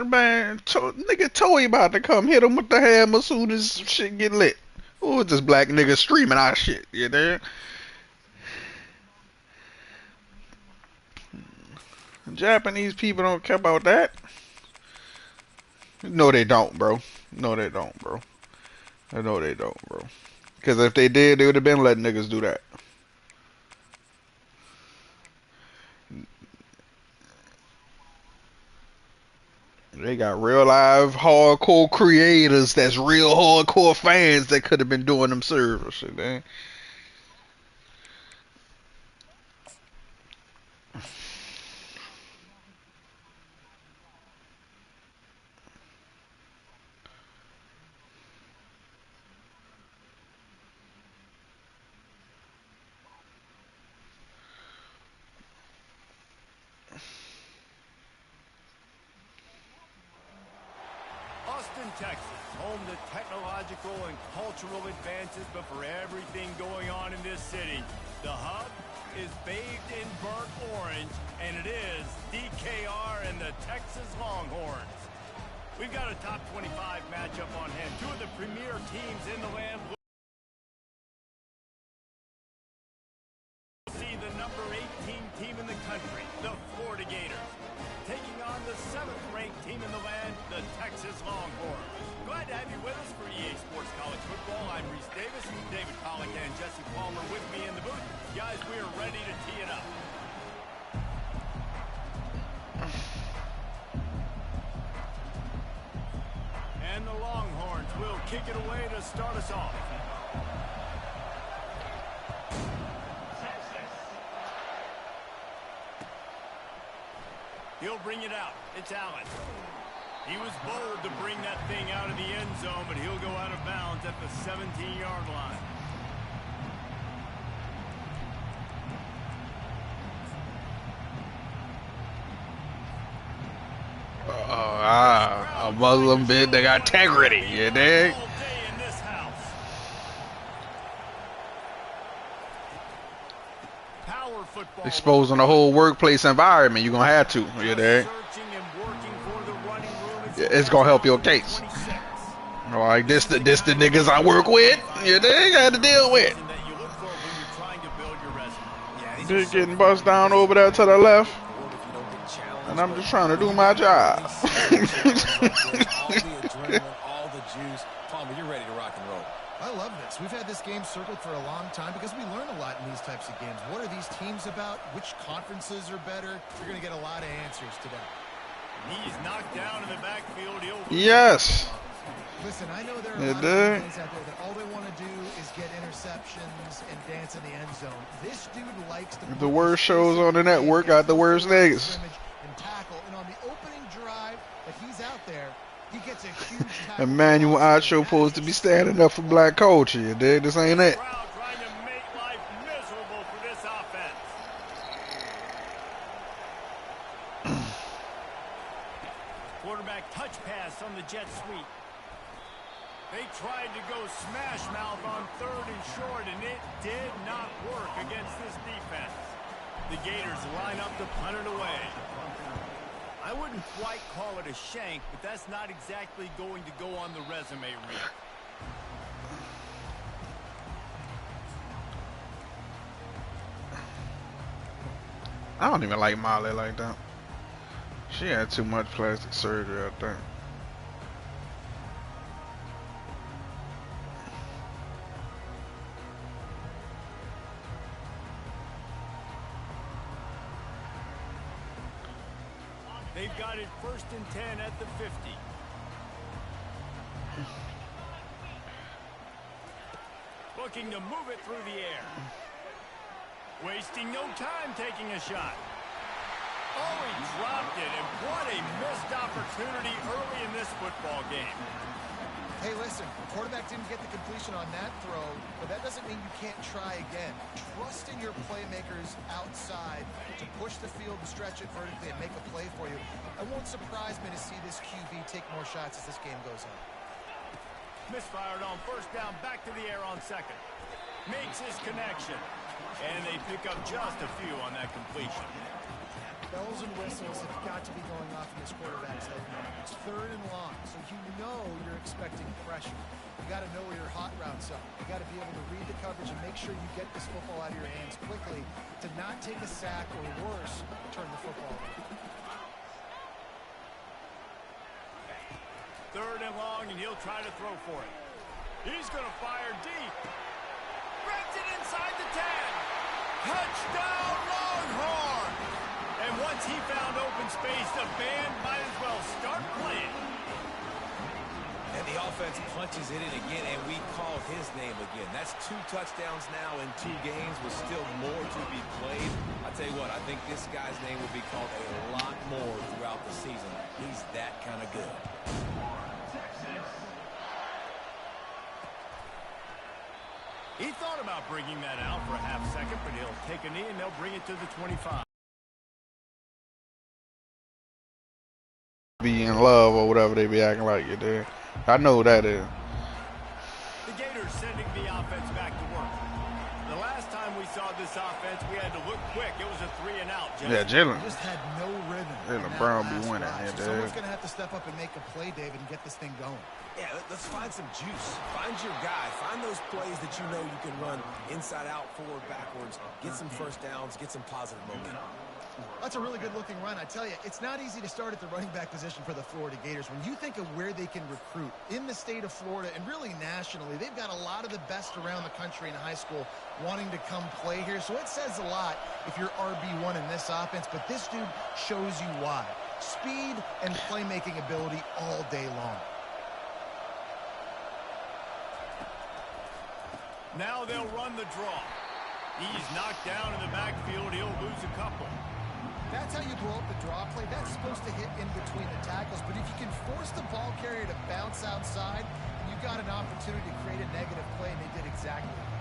Man, nigga Toy about to come hit him with the hammer as soon as shit get lit. Who is this black nigga streaming our shit? You there? Japanese people don't care about that. No, they don't, bro. No, they don't, bro. No, they don't, bro. Because if they did, they would have been letting niggas do that. They got real live hardcore creators that's real hardcore fans that could have been doing them servers shit, man. Austin, Texas, home to technological and cultural advances, but for everything going on in this city, the hub is bathed in burnt orange, and it is DKR and the Texas Longhorns. We've got a top 25 matchup on hand. Two of the premier teams in the land will see the number 18 team in the country, the Florida Gators, taking on the 7th-ranked team in the land, the Texas Longhorns. Glad to have you with us for EA Sports College Football. I'm Reese Davis, David Pollock and Jesse Palmer with me in the booth. Guys, we are ready to tee it up. And the Longhorns will kick it away to start us off. He'll bring it out. It's Allen. He was bold to bring that thing out of the end zone, but he'll go out of bounds at the 17-yard line. A Muslim bid that got integrity, you dig? Exposing the whole workplace environment, you're gonna have to, you dig? It's gonna help your case. Like this the niggas I work with, you dig? I had to deal with. They're getting bust down over there to the left. And I'm just trying to do my job. All the juice. Palmer, you're ready to rock and roll. I love this. We've had this game circled for a long time because we learn a lot in these types of games. What are these teams about? Which conferences are better? You're going to get a lot of answers today. He's knocked down in the backfield. Yes. Listen, I know there are a lot of guys out there that all they want to do is get interceptions and dance in the end zone. This dude likes to the worst shows on the network got the worst niggas. And tackle, and on the opening drive that he's out there, he gets a huge tackle. Emmanuel Acho supposed to be standing up for black culture, you dig? This ain't it. Trying to make life miserable for this offense. Quarterback touch pass on the jet sweep. They tried to go smash mouth on 3rd and short, and it did not work against this defense. The Gators line up to punt it away. I wouldn't quite call it a shank, but that's not exactly going to go on the resume reel. I don't even like Molly like that. She had too much plastic surgery, I think. They've got it 1st and 10 at the 50. Looking to move it through the air. Wasting no time taking a shot. Oh, he dropped it, and what a missed opportunity early in this football game. Hey, listen, the quarterback didn't get the completion on that throw, but that doesn't mean you can't try again. Trust in your playmakers outside to push the field and stretch it vertically and make a play for you. It won't surprise me to see this QB take more shots as this game goes on. Misfired on 1st down, back to the air on 2nd. Makes his connection. And they pick up just a few on that completion. Bells and whistles have got to be going off in this quarterback's head now. It's 3rd and long, so you know you're expecting pressure. You got to know where your hot routes are. You got to be able to read the coverage and make sure you get this football out of your hands quickly to not take a sack or worse, turn the football over. 3rd and long, and he'll try to throw for it. He's going to fire deep. Grabs it inside the 10. Touchdown, Longhorn! And once he found open space, the band might as well start playing. And the offense punches it in again, and we called his name again. That's 2 touchdowns now in 2 games with still more to be played. I tell you what, I think this guy's name will be called a lot more throughout the season. He's that kind of good. He thought about bringing that out for a half second, but he'll take a knee and they'll bring it to the 25. Be in love or whatever they be acting like you did. I know who that is. The Gators sending the offense back to work. The last time we saw this offense, we had to look quick. It was a 3-and-out. Yeah, Jalen. Just had no rhythm. Jalen Brown be winning here, dude. Someone's going to have to step up and make a play, David, and get this thing going. Yeah, let's find some juice. Find your guy. Find those plays that you know you can run inside out, forward, backwards. Get some first downs. Get some positive momentum. That's a really good-looking run. I tell you, it's not easy to start at the running back position for the Florida Gators. When you think of where they can recruit in the state of Florida and really nationally, they've got a lot of the best around the country in high school wanting to come play here. So it says a lot if you're RB1 in this offense, but this dude shows you why. Speed and playmaking ability all day long. Now they'll run the draw. He's knocked down in the backfield. He'll lose a couple. That's how you blow up the draw play. That's supposed to hit in between the tackles. But if you can force the ball carrier to bounce outside, you got an opportunity to create a negative play, and they did exactly that.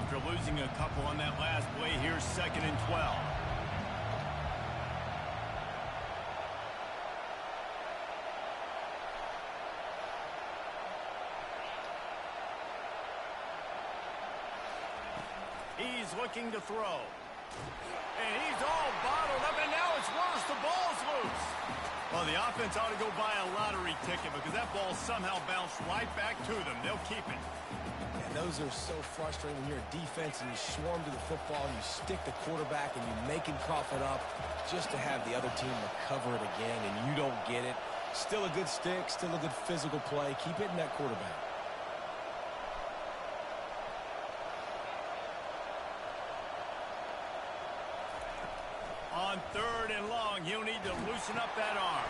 After losing a couple on that last play, here's 2nd and 12. He's looking to throw. And he's all bottled up, and now it's worse. The ball's loose. Well, the offense ought to go buy a lottery ticket because that ball somehow bounced right back to them. They'll keep it. And those are so frustrating when you're a defense and you swarm to the football and you stick the quarterback and you make him cough it up just to have the other team recover it again, and you don't get it. Still a good stick, still a good physical play. Keep hitting that quarterback. On 3rd and long, he'll need to loosen up that arm.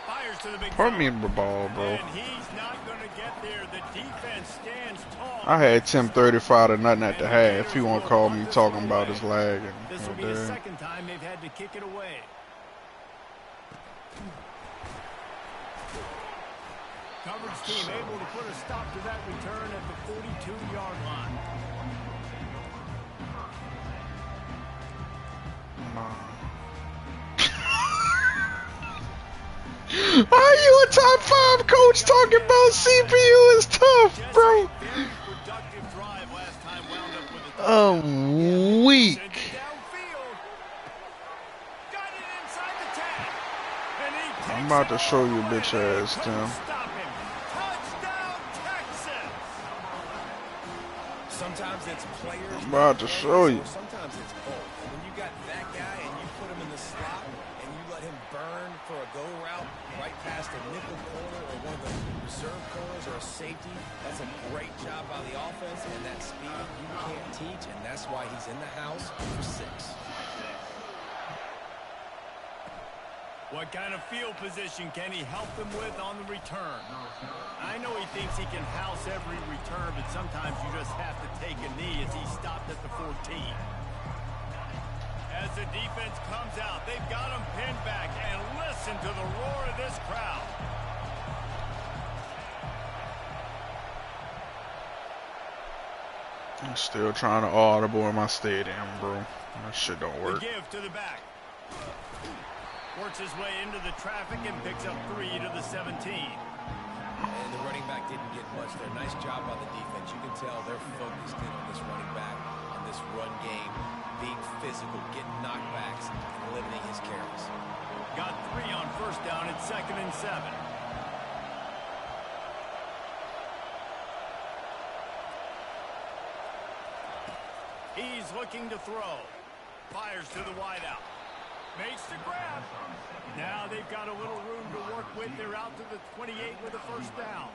Fires to the big Put me in the ball, bro. And he's not going to get there. The defense stands tall. I had Tim 35 to nothing at the half. If you want to call me talking about his lag. And, this will be the 2nd time they've had to kick it away. Coverage team able to put a stop to that return at the 42-yard line. Are you a top 5 coach talking about CPU is tough, bro? I'm weak. I'm about to show you, bitch ass, Tim. Sometimes it's players. I'm about to show you. Sometimes it's both. When you got that guy and you put him in the slot and you let him burn for a go route right past a nickel corner or one of the reserve corners or a safety, that's a great job by the offense, and that speed you can't teach, and that's why he's in the house for 6. What kind of field position can he help them with on the return? I know he thinks he can house every return, but sometimes you just have to take a knee as he stopped at the 14. As the defense comes out, they've got him pinned back, and listen to the roar of this crowd. I'm still trying to audible in my stadium, bro. That shit don't work. The give to the back. Works his way into the traffic and picks up 3 to the 17. And the running back didn't get much honest there. Nice job by the defense. You can tell they're focused in on this running back, on this run game, being physical, getting knockbacks, and limiting his carries. Got 3 on first down at 2nd and 7. He's looking to throw. Fires to the wideout. Makes the grab. Now they've got a little room to work with. They're out to the 28 with a first down.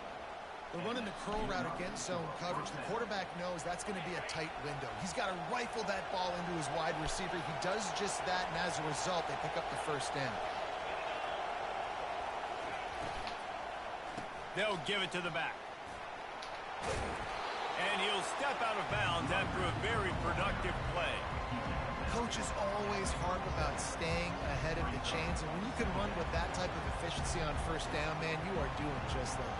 They're running the curl route against zone coverage. The quarterback knows that's going to be a tight window. He's got to rifle that ball into his wide receiver. He does just that, and as a result, they pick up the first down. They'll give it to the back. And he'll step out of bounds after a very productive play. Coaches always harp about staying ahead of the chains, and when you can run with that type of efficiency on first down, man, you are doing just that.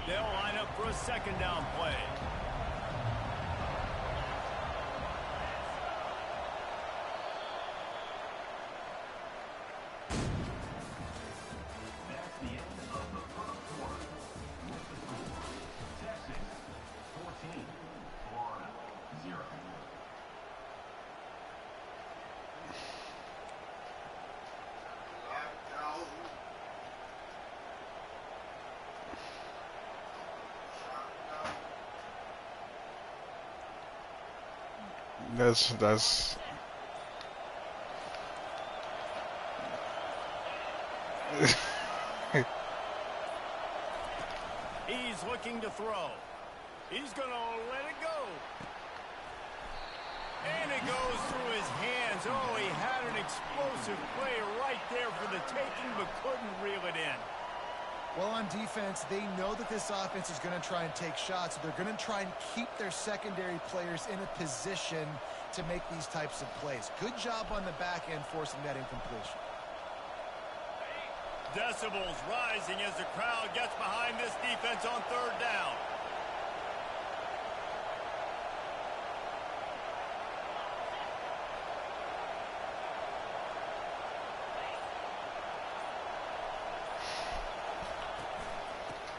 They'll line up for a second down play. That's He's looking to throw. He's going to let it go. And it goes through his hands. Oh, he had an explosive play right there for the taking, but couldn't reel it in. Well, on defense, they know that this offense is going to try and take shots, so they're going to try and keep their secondary players in a position to make these types of plays. Good job on the back end forcing that incompletion. Decibels rising as the crowd gets behind this defense on third down.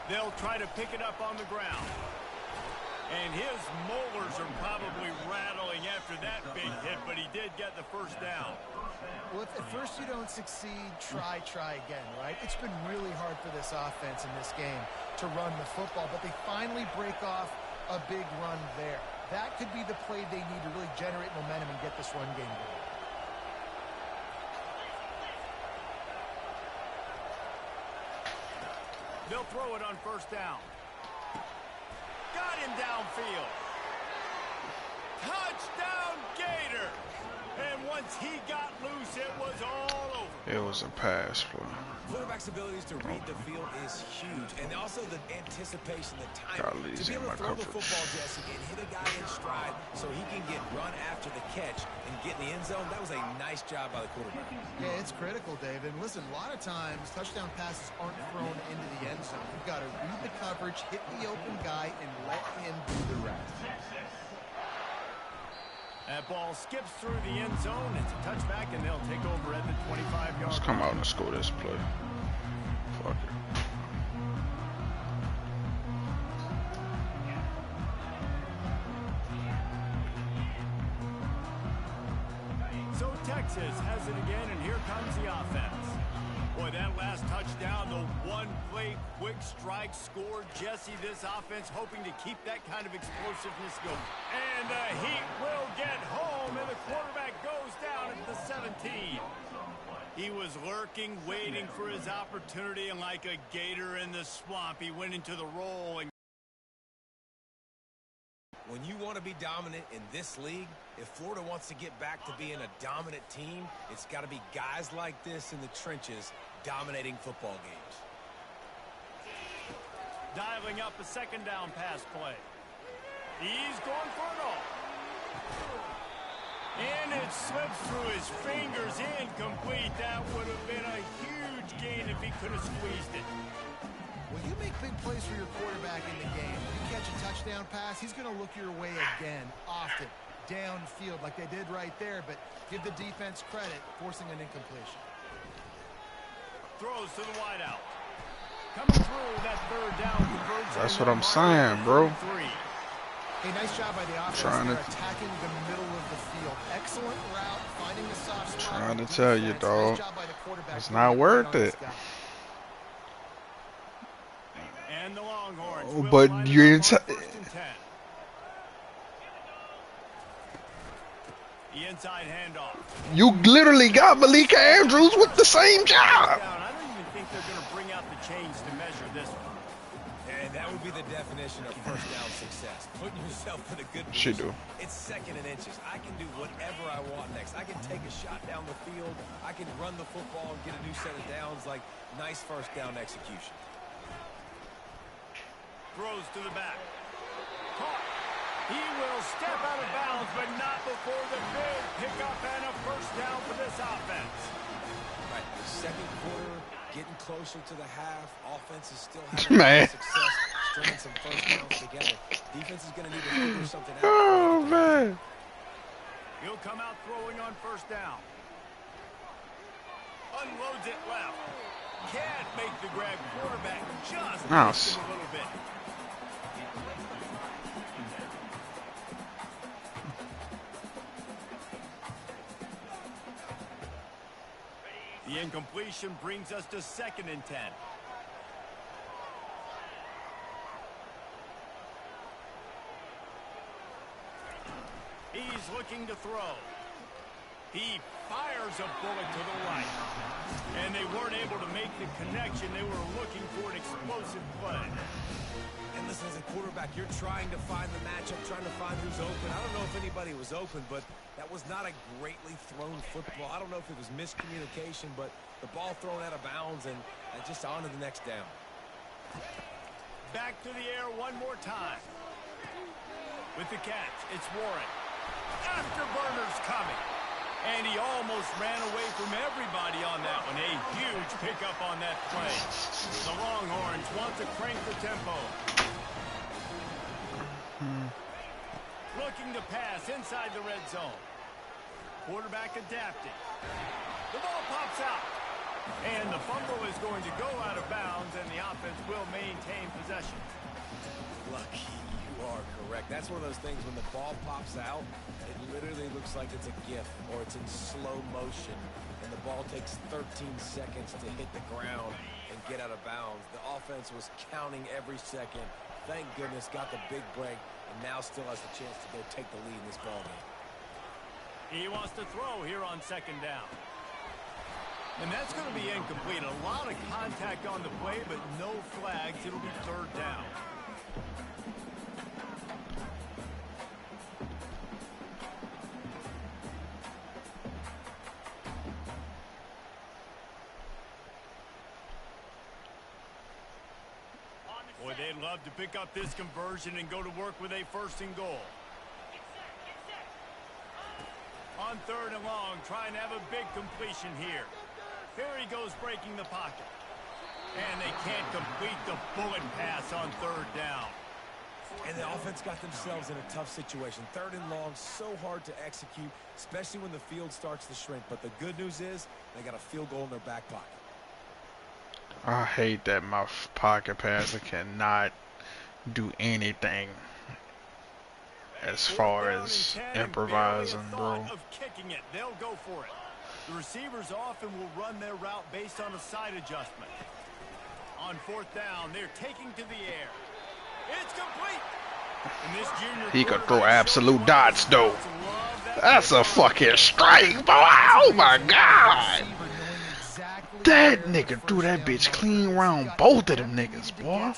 They'll try to pick it up on the ground. And his molars are probably rattling after that big hit, but he did get the first down. Well, if at first you don't succeed, try again, right? It's been really hard for this offense in this game to run the football, but they finally break off a big run there. That could be the play they need to really generate momentum and get this run game going. They'll throw it on first down. Got him downfield. Touchdown, Gator. And once he got loose, it was all over. it was a pass play. Quarterback's abilities to read the field is huge, and also the anticipation, the timing. To be able to throw the football, Jesse, and hit a guy in stride so he can get run after the catch and get in the end zone, that was a nice job by the quarterback. Yeah, it's critical, David. And listen, a lot of times, touchdown passes aren't thrown into the end zone. You've got to read the coverage, hit the open guy, and let him do the rest. That ball skips through the end zone. It's a touchback, and they'll take over at the 25-yard line. Let's come out and score this play. Fuck it. So Texas has it again, and here comes the offense. Boy, that last touchdown, the one-play quick strike score. Jesse, this offense hoping to keep that kind of explosiveness going. And the Heat will get home, and the quarterback goes down at the 17. He was lurking, waiting for his opportunity, and like a gator in the swamp, he went into the roll. And When you want to be dominant in this league, if Florida wants to get back to being a dominant team, it's got to be guys like this in the trenches dominating football games. dialing up a second down pass play. He's going for it all. And it slips through his fingers, incomplete. That would have been a huge gain if he could have squeezed it. When you make big plays for your quarterback in the game, you catch a touchdown pass, he's going to look your way again, often. downfield like they did right there, but give the defense credit forcing an incompletion. Throws to the wideout. Coming through that third down conversion. That's what I'm saying, bro. Hey, nice job by the offense. They're attacking the middle of the field. Excellent route, finding the soft spot. Trying to tell you, dog. Nice job by the quarterback. It's not worth it. And the Longhorns Oh, but you're the inside handoff. You literally got Malika Andrews with the same job. I don't even think they're going to bring out the chains to measure this one. And that would be the definition of first down success. Putting yourself in a good She position. do. It's second and inches. I can do whatever I want next. I can take a shot down the field. I can run the football and get a new set of downs. Like, nice first down execution. Throws to the back. Caught. He will step out of bounds, but not before the big pickup and a first down for this offense. Right, the second quarter, getting closer to the half. Offense is still having success, stringing some first downs together. Defense is going to need to figure something out. Oh, man. He'll come out throwing on first down. Unloads it left. Can't make the grab. Quarterback just missed him a little bit. The incompletion brings us to 2nd and 10. He's looking to throw. He fires a bullet to the right. And they weren't able to make the connection. They were looking for an explosive play. And listen, as a quarterback, you're trying to find the matchup, trying to find who's open. I don't know if anybody was open, but that was not a greatly thrown football. I don't know if it was miscommunication, but the ball thrown out of bounds and just on to the next down. Back to the air one more time. With the catch, it's Warren. Afterburner's coming. And he almost ran away from everybody on that one. A huge pickup on that play. The Longhorns want to crank the tempo. Looking to pass inside the red zone. Quarterback adapting. The ball pops out. And the fumble is going to go out of bounds, and the offense will maintain possession. Lucky, you are correct. That's one of those things when the ball pops out, it literally looks like it's a GIF or it's in slow motion, and the ball takes 13 seconds to hit the ground and get out of bounds. The offense was counting every second. Thank goodness got the big break, and now still has the chance to go take the lead in this ball game. He wants to throw here on 2nd down. And that's going to be incomplete. A lot of contact on the play, but no flags. It'll be 3rd down. Boy, they'd love to pick up this conversion and go to work with a 1st and goal. On 3rd and long, trying to have a big completion here. Here he goes breaking the pocket. And they can't complete the bullet pass on 3rd down. And the offense got themselves in a tough situation. 3rd and long, so hard to execute, especially when the field starts to shrink. But the good news is they got a field goal in their back pocket. I hate that my pocket passer cannot do anything as far as improvising, bro. Of kicking it. They'll go for it. The receivers often will run their route based on a side adjustment. On 4th down, they're taking to the air. It's complete. And this junior He could throw absolute dots, though. That's a fucking strike, boy. Oh my god. That nigga threw that bitch clean round both of them niggas, boy.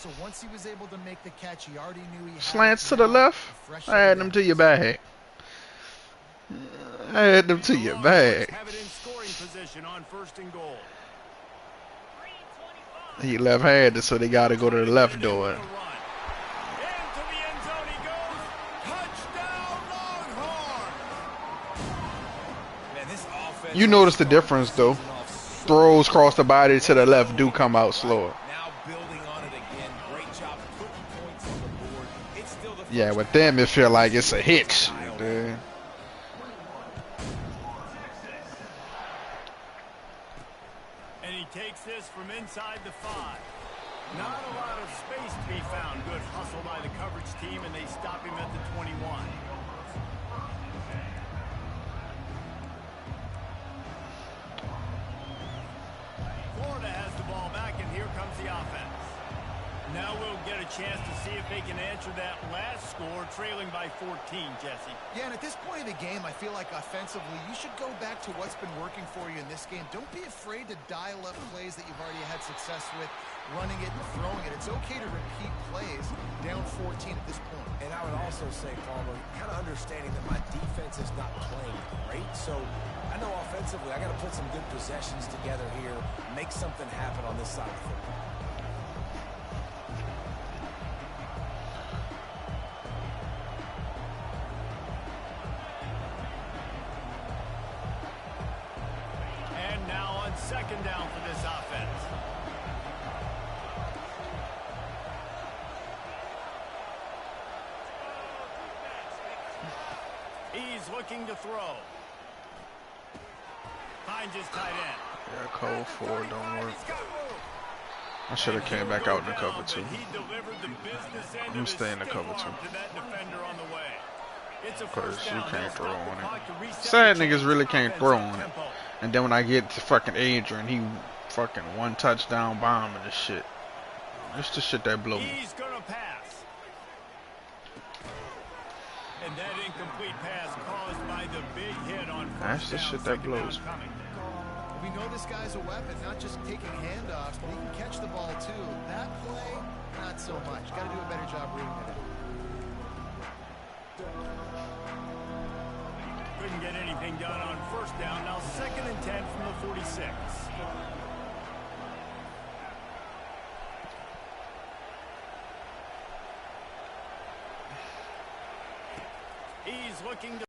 Slants to the left. I had them to your bag. I had them to your bag. Have it in scoring position on 1st and goal. He left-handed, so they got to go to the left door. Into the end zone he goes. Touchdown, Longhorn. Man, this offense. You notice the difference, though. Throws across the body to the left do come out slower. Now building on it again. Great job putting points on the board. It's still the Yeah, with them it feel like it's a hitch. takes this from inside the 5. Not a lot of space to be found. Good hustle by the coverage team, and they stop him at the 21. Florida has the ball back, and here comes the offense. Now we'll get a chance to see if they can answer that last score, trailing by 14, Jesse. Yeah, and at this point of the game, I feel like offensively, you should go back to what's been working for you in this game. Don't be afraid to dial up plays that you've already had success with, running it and throwing it. It's okay to repeat plays down 14 at this point. And I would also say, Palmer, kind of understanding that my defense is not playing great, so I know offensively I got to put some good possessions together here, make something happen on this side of the football. Second down for this offense. He's looking to throw. Finds his tight end. Yeah, cold 4 don't work. I should have came back out in the cover 2. I'm gonna stay in the cover 2. Because you can't throw on it. Sad niggas really can't throw on it. And then when I get to fucking Adrian, he fucking 1 touchdown bomb and this shit. It's the shit that blow me. He's gonna pass. And that incomplete pass caused by the big hit on first down. That's the shit that blows me. We know this guy's a weapon, not just taking handoffs, but he can catch the ball too. That play, not so much. Got to do a better job reading it. Couldn't get anything done on first down. Now 2nd and 10 from the 46. He's looking to...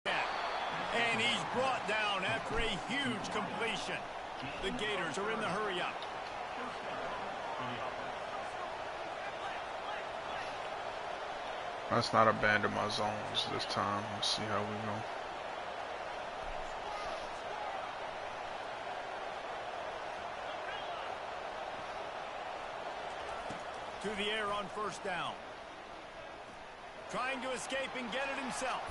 And he's brought down after a huge completion. The Gators are in the hurry-up. Let's not abandon my zones this time. Let's see how we go. To the air on first down. Trying to escape and get it himself.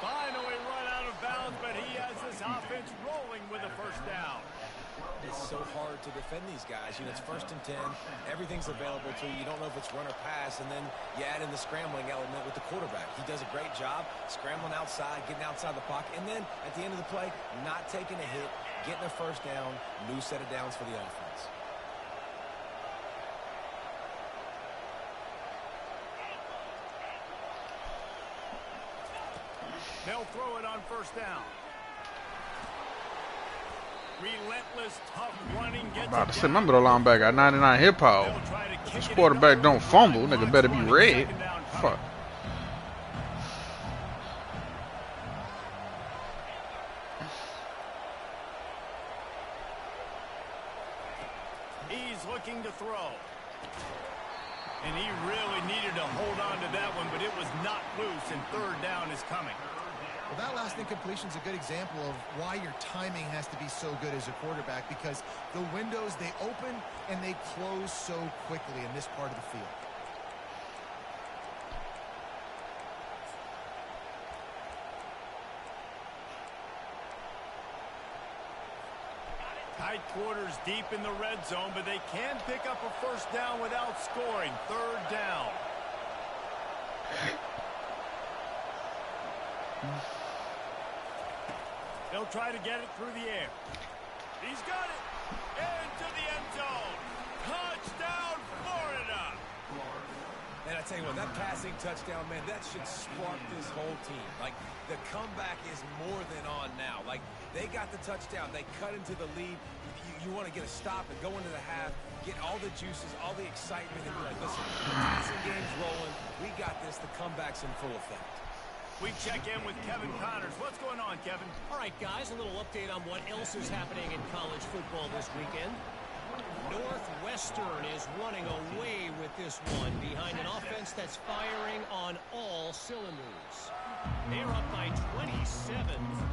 Finally run out of bounds, but he has this offense rolling with a first down. It's so hard to defend these guys. You know, it's 1st and 10. Everything's available to you. You don't know if it's run or pass, and then you add in the scrambling element with the quarterback. He does a great job scrambling outside, getting outside the pocket, and then at the end of the play, not taking a hit, getting a first down, new set of downs for the offense. They'll throw it on first down. Relentless, tough running. I'm about to say, my middle linebacker got 99 hip hop. This quarterback don't fumble. Nigga better be red. Fuck. He's looking to throw. And he really needed to hold on to that one, but it was not loose, and 3rd down is coming. Well, that last incompletion is a good example of why your timing has to be so good as a quarterback, because the windows, they open and they close so quickly in this part of the field. Tight quarters deep in the red zone, but they can pick up a first down without scoring. 3rd down. They'll try to get it through the air. He's got it. Into the end zone. Touchdown, Florida. And I tell you what, that passing touchdown, man, that should spark this whole team. Like, the comeback is more than on now. Like, they got the touchdown. They cut into the lead. You want to get a stop and go into the half, get all the juices, all the excitement, and be like, listen, the passing game's rolling. We got this. The comeback's in full effect. We check in with Kevin Connors. What's going on, Kevin? All right, guys, a little update on what else is happening in college football this weekend. Northwestern is running away with this one behind an offense that's firing on all cylinders. They're up by 27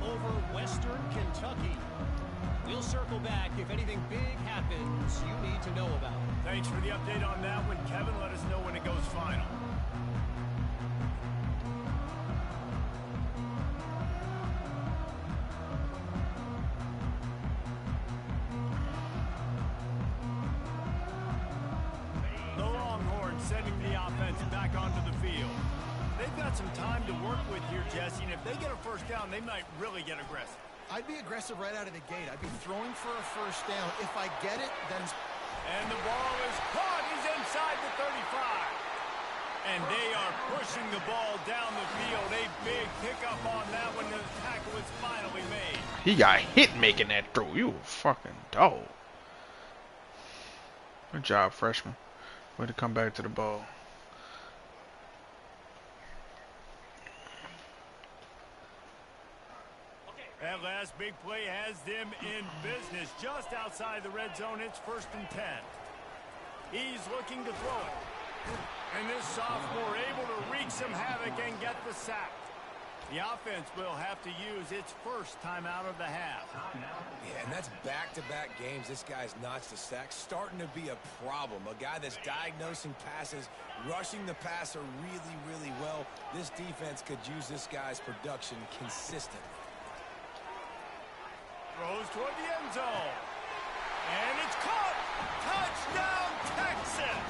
over Western Kentucky. We'll circle back if anything big happens you need to know about. Thanks for the update on that one, Kevin. Let us know when it goes final. The Longhorns sending the offense back onto the field. They've got some time to work with here, Jesse, and if they get a first down, they might really get aggressive. I'd be aggressive right out of the gate. I'd be throwing for a first down. If I get it, then... And the ball is caught. He's inside the 35. And they are pushing the ball down the field. A big pickup on that when the tackle was finally made. He got hit making that throw. You a fucking dog. Good job, freshman. Way to come back to the ball. That last big play has them in business just outside the red zone. It's 1st and 10. He's looking to throw it. And this sophomore able to wreak some havoc and get the sack. The offense will have to use its first timeout of the half. Yeah, and that's back-to-back games. This guy's notched a sack. Starting to be a problem. A guy that's diagnosing passes, rushing the passer really, really well. This defense could use this guy's production consistently. Throws toward the end zone. And it's caught. Touchdown, Texas.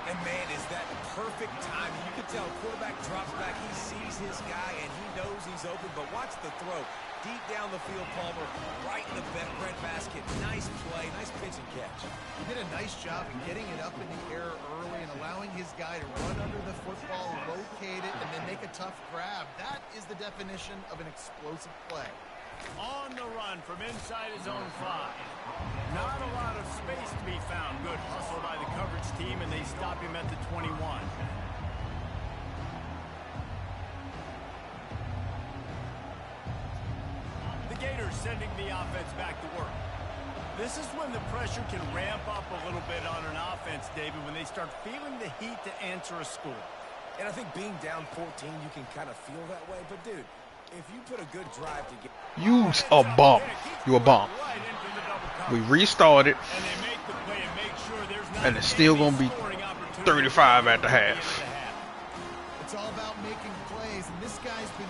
And, man, is that perfect timing. You can tell quarterback drops back. He sees his guy, and he knows he's open. But watch the throw. Deep down the field, Palmer, right in the bread basket. Nice play, nice pitch and catch. He did a nice job in getting it up in the air early and allowing his guy to run under the football, locate it, and then make a tough grab. That is the definition of an explosive play. On the run from inside his own 5. Not a lot of space to be found. Good hustle by the coverage team, and they stop him at the 21. The Gators sending the offense back to work. This is when the pressure can ramp up a little bit on an offense, David, when they start feeling the heat to answer a score. And I think being down 14, you can kind of feel that way. But, dude, if you put a good drive to get... You a bum. You a bum. We restarted, and it's still gonna be 35 at the half. It's all about making plays, and this guy's been...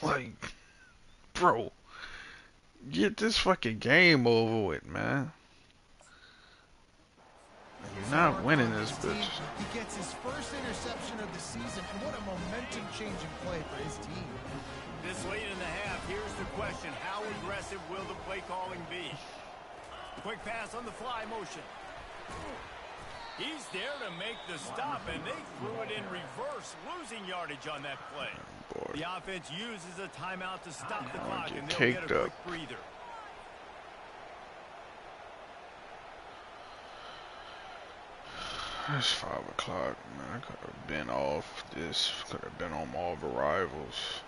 Like, bro, get this fucking game over with, man. You're not winning this bitch. He gets his first interception of the season, and what a momentum-changing play for his team. This late in the half, here's the question. How aggressive will the play calling be? Quick pass on the fly motion. He's there to make the stop, and they threw it in reverse, losing yardage on that play. Boy. The offense uses a timeout to stop the clock, and they'll Caked get a up. quick breather. It's 5 o'clock, man. I could have been off this. Could have been on all the rivals.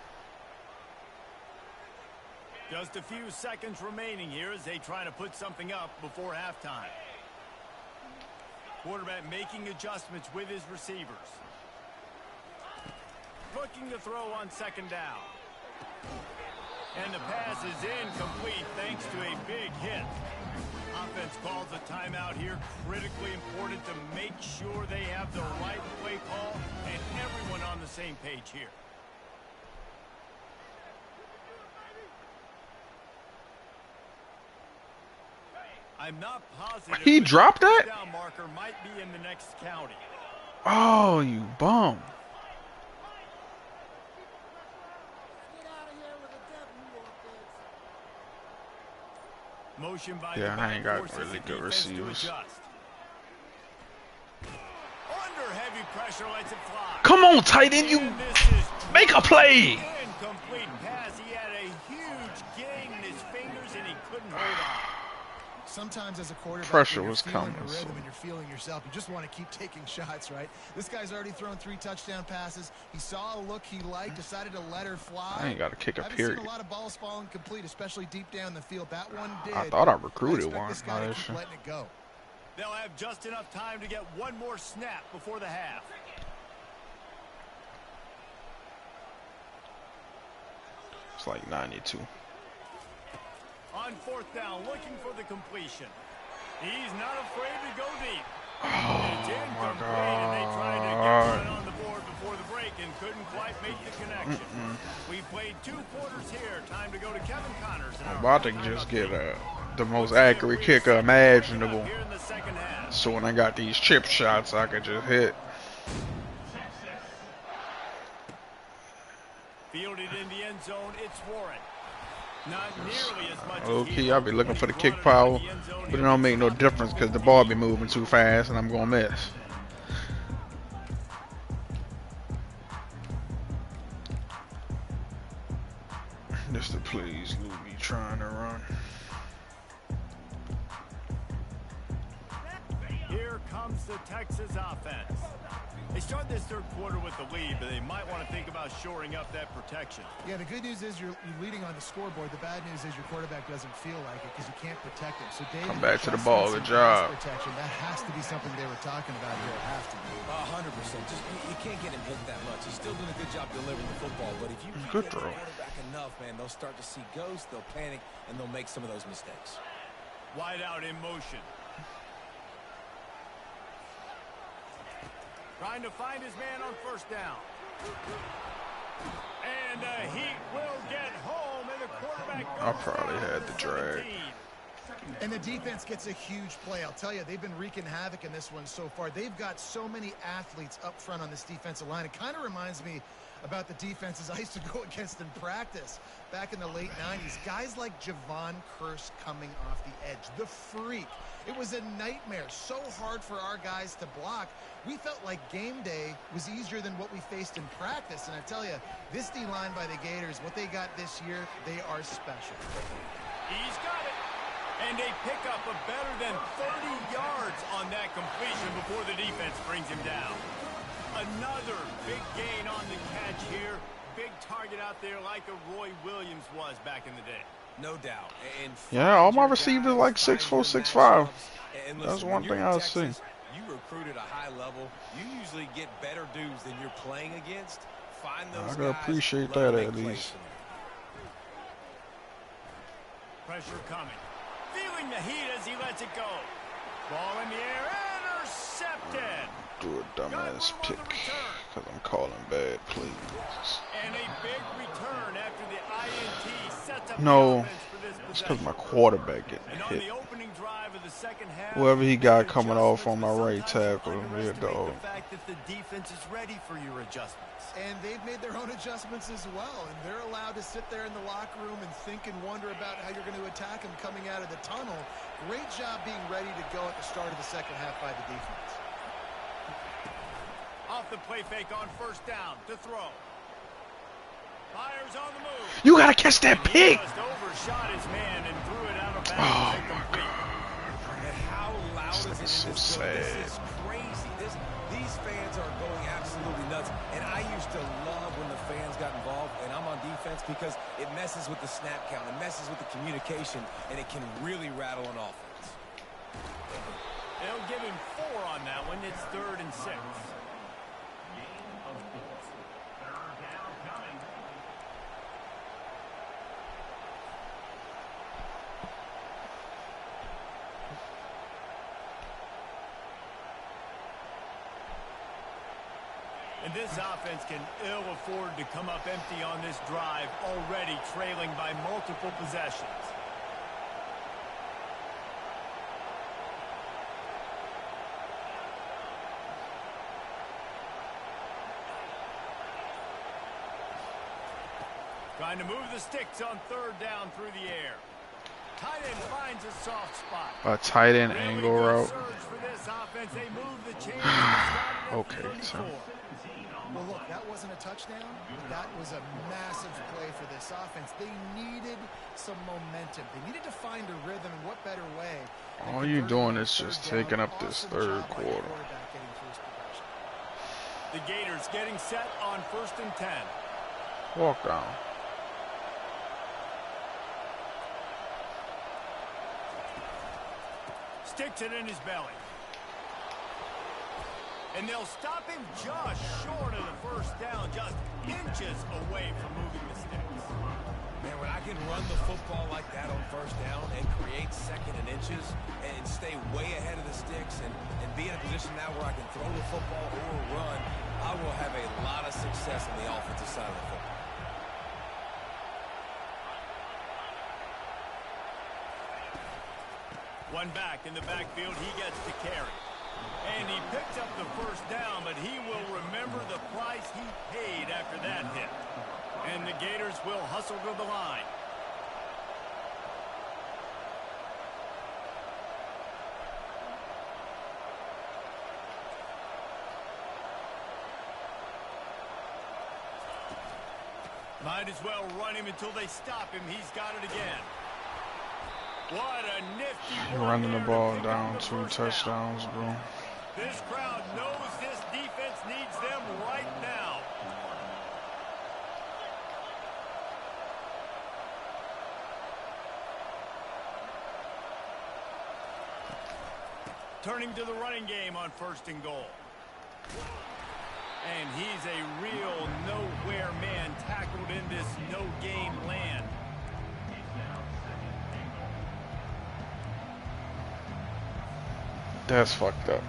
Just a few seconds remaining here as they try to put something up before halftime. Quarterback making adjustments with his receivers. Looking to throw on 2nd down. And the pass is incomplete thanks to a big hit. Offense calls a timeout here. Critically important to make sure they have the right play call and everyone on the same page here. I'm not positive. He dropped that? The touchdown marker might be in the next county. Oh, you bum. Motion by Yeah, the I ain't back got forces really the good defense to receivers. adjust. Under heavy pressure, lets it fly. Come on, tight end, you And this is make a play. incomplete pass. He had a huge gain in his fingers, and he couldn't hold on. sometimes as a quarterback, Pressure when you're was feeling coming, the rhythm so. and you're feeling yourself, you just want to keep taking shots, right? This guy's already thrown 3 touchdown passes. He saw a look he liked, decided to let her fly. I ain't got to kick a I haven't period. seen a lot of balls falling complete, especially deep down the field. That one did. I thought I I recruited expect one. this guy to keep letting it go. They'll have just enough time to get one more snap before the half. It's like 92. On 4th down, looking for the completion. He's not afraid to go deep. It's incomplete, and they tried to get one on the board before the break and couldn't quite make the connection. We played 2 quarters here. Time to go to Kevin Connors. I'm about to just get the most accurate kicker imaginable. So when I got these chip shots, I could just hit. Fielded in the end zone, it's Warren. Not nearly as much Okay, I'll be looking for the kick power, but it don't make no difference because the ball be moving too fast and I'm gonna miss. Just to please Lou be trying to run. Here comes the Texas offense. They start this 3rd quarter with the lead, but they might want to think about shoring up that protection. Yeah, the good news is you're leading on the scoreboard. The bad news is your quarterback doesn't feel like it because you can't protect him. So Dave, Come back to the ball, good job. Protection, that has to be something they were talking about here. It has to be. 100%. Just you can't get him hit that much. He's still doing a good job delivering the football, but if you Good get the throw. quarterback enough, man, they'll start to see ghosts, they'll panic, and they'll make some of those mistakes. Wide out in motion. Trying to find his man on 1st down. And the Heat will get home, and the quarterback goes I probably had the drag. And the defense gets a huge play. I'll tell you, they've been wreaking havoc in this one so far. They've got so many athletes up front on this defensive line. It kind of reminds me about the defenses I used to go against in practice back in the late 90s. Guys like Javon Curse coming off the edge. The freak. It was a nightmare. So hard for our guys to block. We felt like game day was easier than what we faced in practice. And I tell you, this D-line by the Gators, what they got this year, they are special. He's got it. And they pick up a better than 30 yards on that completion before the defense brings him down. Another big gain on the catch here. Big target out there like a Roy Williams was back in the day. No doubt. And Yeah, all my receivers like 6'4", 6'5". That's one thing I see. You recruit at a high level. You usually get better dudes than you're playing against. Find those I gotta guys, appreciate let that them at make least. plays. Pressure coming. Feeling the heat as he lets it go. Ball in the air. Intercepted. Do a dumbass pick because I'm calling bad plays. And a big return after the INT sets up No, the offense for this it's possession. because my quarterback getting And on hit. the opening drive of the second half, Whoever he got coming off adjustments, on my but right sometimes you tackle, yeah, underestimate dog. the fact that the defense is ready for your adjustments. And they've made their own adjustments as well. And they're allowed to sit there in the locker room and think and wonder about how you're going to attack them coming out of the tunnel. Great job being ready to go at the start of the second half by the defense. Off the play fake on 1st down to throw. Fires on the move. You gotta catch that He pick. just overshot his man and threw it out of bounds. Oh, Incomplete. And how loud is it in This this is building? sad. This is crazy. These fans are going absolutely nuts. And I used to love when the fans got involved, and I'm on defense because it messes with the snap count. It messes with the communication, and it can really rattle an offense. They'll give him 4 on that one. It's 3rd and 6. And this offense can ill afford to come up empty on this drive, already trailing by multiple possessions. Trying to move the sticks on 3rd down through the air. Tight end finds a soft spot. A tight end Really angle good route. surge for this offense. They move the chains. Okay, so Well, look, that wasn't a touchdown. That was a massive play for this offense. They needed some momentum. They needed to find a rhythm, and what better way? All you doing is just taking up this third quarter. The Gators getting set on 1st and 10. Walk down. Sticks it in his belly. And they'll stop him just short of the first down, just inches away from moving the sticks. Man, when I can run the football like that on first down and create second and inches and stay way ahead of the sticks and be in a position now where I can throw the football or run, I will have a lot of success on the offensive side of the football. One back in the backfield, he gets to carry. And he picks up the first down, but he will remember the price he paid after that hit. And the Gators will hustle to the line. Might as well run him until they stop him. He's got it again. What a nifty You're running the ball down 2 touchdowns, bro. This crowd knows this defense needs them right now. Turning to the running game on 1st and goal. And he's a real nowhere man tackled in this no-game land. That's fucked up.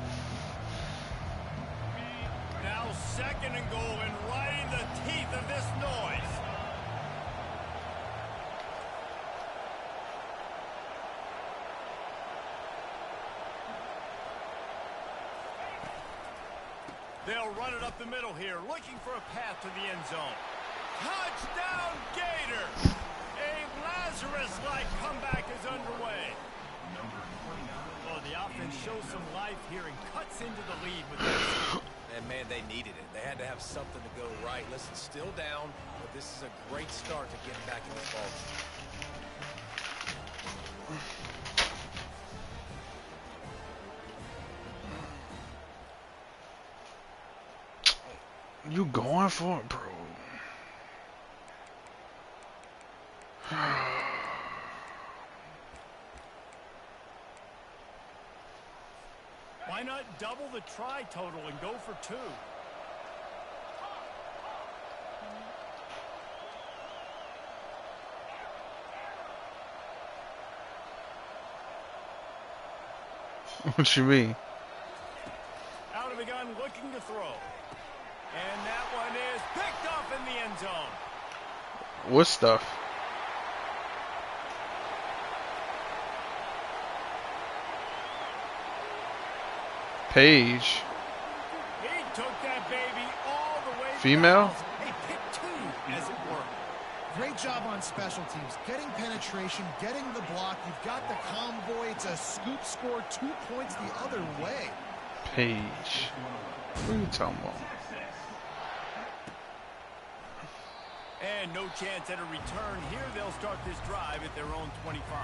Now 2nd and goal and right in the teeth of this noise. They'll run it up the middle here, looking for a path to the end zone. Touchdown Gators! A Lazarus-like comeback is underway. Oh, the offense shows some life here and cuts into the lead with this. And, man, they needed it. They had to have something to go right. Listen, still down, but this is a great start to getting back in the ball. You going for it, bro? Why not double the try total and go for 2? What you mean? Out of the gun, looking to throw. And that one is picked off in the end zone. What stuff? Page. He took that baby all the way. Female? He picked 2, as it were. Great job on special teams. Getting penetration, getting the block. You've got the convoy to scoop score 2 points the other way. Page. What are you talking about? And no chance at a return here. They'll start this drive at their own 25.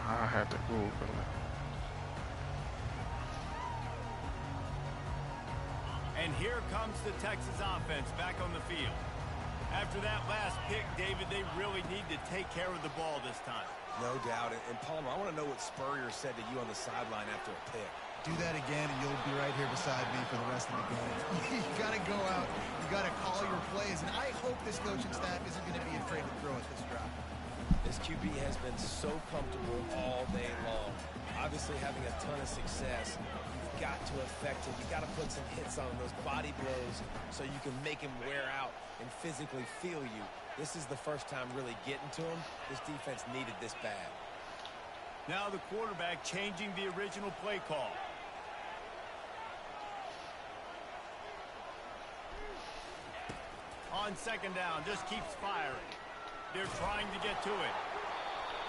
I had to Google it. And here comes the Texas offense back on the field. After that last pick, David, they really need to take care of the ball this time. No doubt. And Palmer, I want to know what Spurrier said to you on the sideline after a pick. Do that again, and you'll be right here beside me for the rest of the game. You got to go out. You got to call your plays. And I hope this coaching staff isn't going to be afraid to throw at this drop. This QB has been so comfortable all day long. Obviously having a ton of success. You've got to affect him. You've got to put some hits on him, those body blows, so you can make him wear out and physically feel you. This is the first time really getting to him. This defense needed this bad. Now the quarterback changing the original play call. On 2nd down, just keeps firing. They're trying to get to it.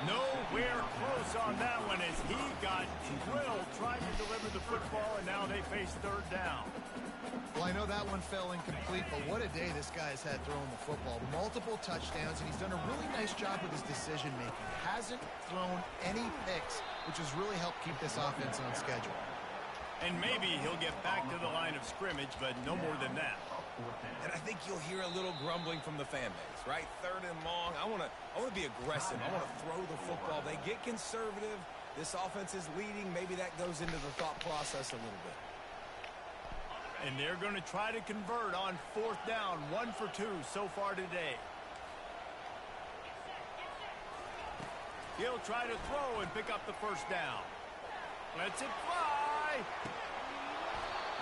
Nowhere close on that one as he got drilled trying to deliver the football, and now they face third down. Well, I know that one fell incomplete, but what a day this guy has had throwing the football. Multiple touchdowns, and he's done a really nice job with his decision-making. Hasn't thrown any picks, which has really helped keep this offense on schedule. And maybe he'll get back to the line of scrimmage, but no more than that. And I think you'll hear a little grumbling from the fan base, right? Third and long. I want to be aggressive. I want to throw the football. They get conservative. This offense is leading. Maybe that goes into the thought process a little bit. And they're going to try to convert on fourth down. 1 for 2 so far today. He'll try to throw and pick up the first down. Lets it fly.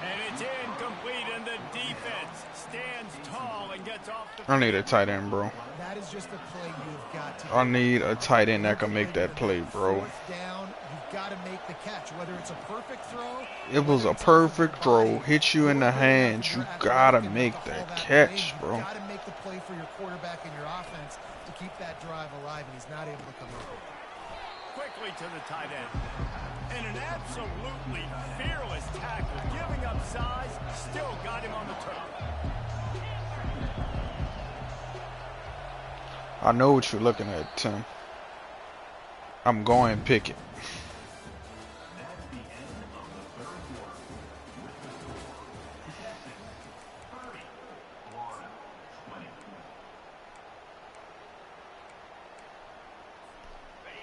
And it's incomplete, and the defense stands tall and gets off the... I need a tight end, bro. That is just a play you've got to... I need a tight end that can make that play, bro. Fourth down, you've got to make the catch, whether it's a perfect throw... It was a perfect throw. Hit you in the hands. You gotta make that catch, bro. You've got to make the play for your quarterback and your offense to keep that drive alive, and he's not able to come up with it. Quickly to the tight end. And an absolutely fearless tackle, giving up size, still got him on the turf. I know what you're looking at, Tim. I'm going pick it.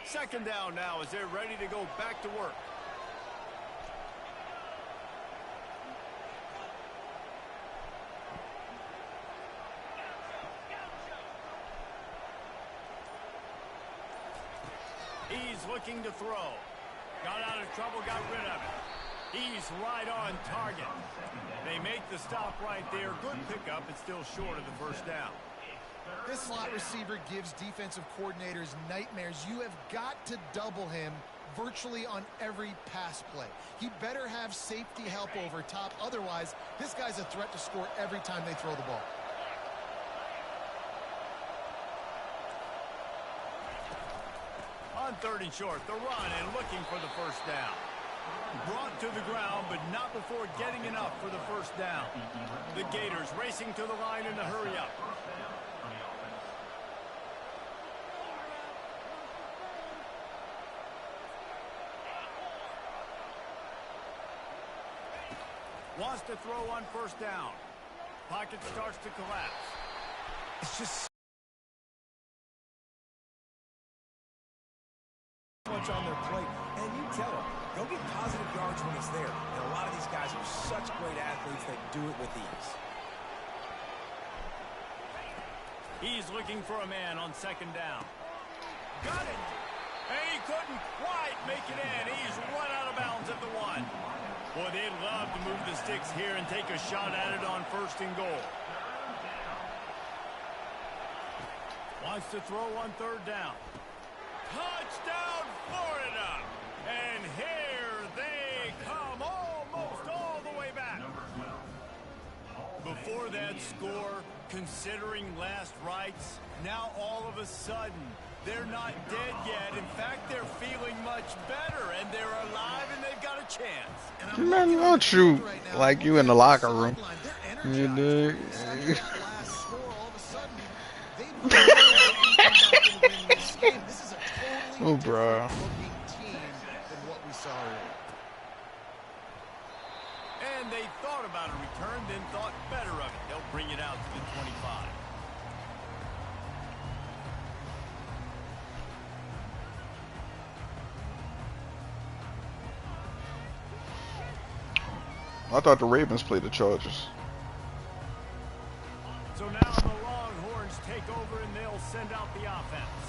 Second down now as they're ready to go back to work. He's looking to throw. Got out of trouble, got rid of it. He's right on target. They make the stop right there. Good pickup, but still short of the first down. This slot receiver gives defensive coordinators nightmares. You have got to double him virtually on every pass play. He better have safety help over top. Otherwise, this guy's a threat to score every time they throw the ball. On third and short, the run and looking for the first down. Brought to the ground, but not before getting enough for the first down. The Gators racing to the line in a hurry up. Wants to throw on first down. Pocket starts to collapse. It's just so much on their plate. And you tell them, go get positive yards when it's there. And a lot of these guys are such great athletes that do it with ease. He's looking for a man on second down. Got it. And he couldn't quite make it in. He's run out of bounds at the 1. Boy, they'd love to move the sticks here and take a shot at it on first and goal. Wants to throw on third down. Touchdown, Florida! And here they come, almost all the way back. Before that score, considering last rites, now all of a sudden, they're not dead yet. In fact, they're feeling much better, and they're alive, and they've got a chance. Man, don't you like you in the locker room? You dig? Oh, bro. And they thought about a return, then thought better of it. They'll bring it out to the 25. I thought the Ravens played the Chargers. So now the Longhorns take over and they'll send out the offense.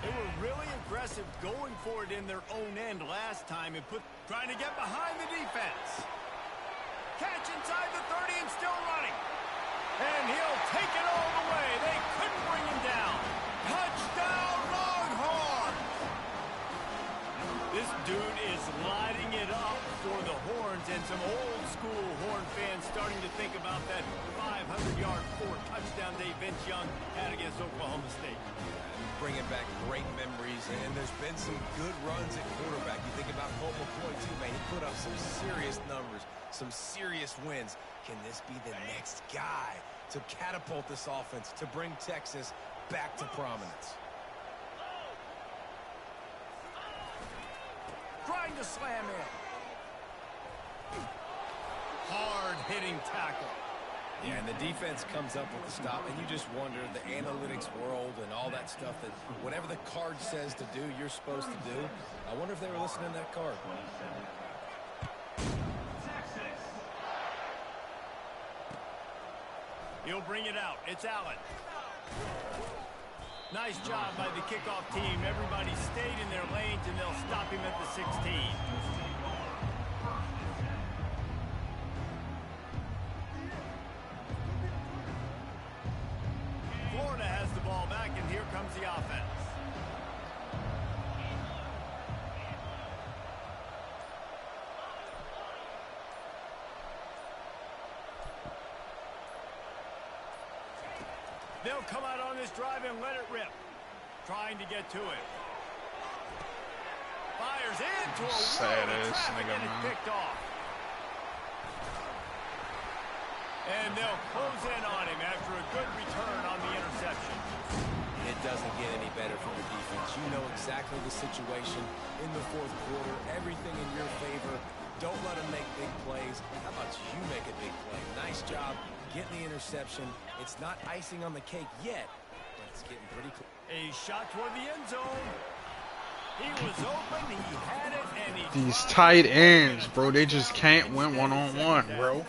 They were really aggressive going for it in their own end last time and trying to get behind the defense. Catch inside the 30 and still running. And he'll take it all the way. They couldn't bring him down. Touchdown Longhorns! This dude is lighting it up for the Horns, and some old school Horn fans starting to think about that 500-yard 4-touchdown day Vince Young had against Oklahoma State. bringing back great memories, and there's been some good runs at quarterback. You think about Colt McCoy, too, man. He put up some serious numbers, some serious wins. Can this be the next guy to catapult this offense, to bring Texas back to prominence? Trying to slam in. Hard-hitting tackle. Yeah, and the defense comes up with the stop, and you just wonder, the analytics world and all that stuff, that whatever the card says to do, you're supposed to do. I wonder if they were listening to that card. He'll bring it out. It's Allen. Nice job by the kickoff team. Everybody stayed in their lanes, and they'll stop him at the 16. Florida has the ball back, and here comes the offense. They'll come out on this drive and let it rip. Trying to get to it. Fires into a Sad wall of ass traffic, nigga, and it's man. picked off. And they'll close in on him after a good return on the interception. It doesn't get any better from the defense. You know exactly the situation in the fourth quarter. Everything in your favor. Don't let them make big plays. How about you make a big play? Nice job getting the interception. It's not icing on the cake yet, but it's getting pretty close. A shot toward the end zone. He was open, he had it, and he... These tight ends, bro, they just can't win one-on-one, bro.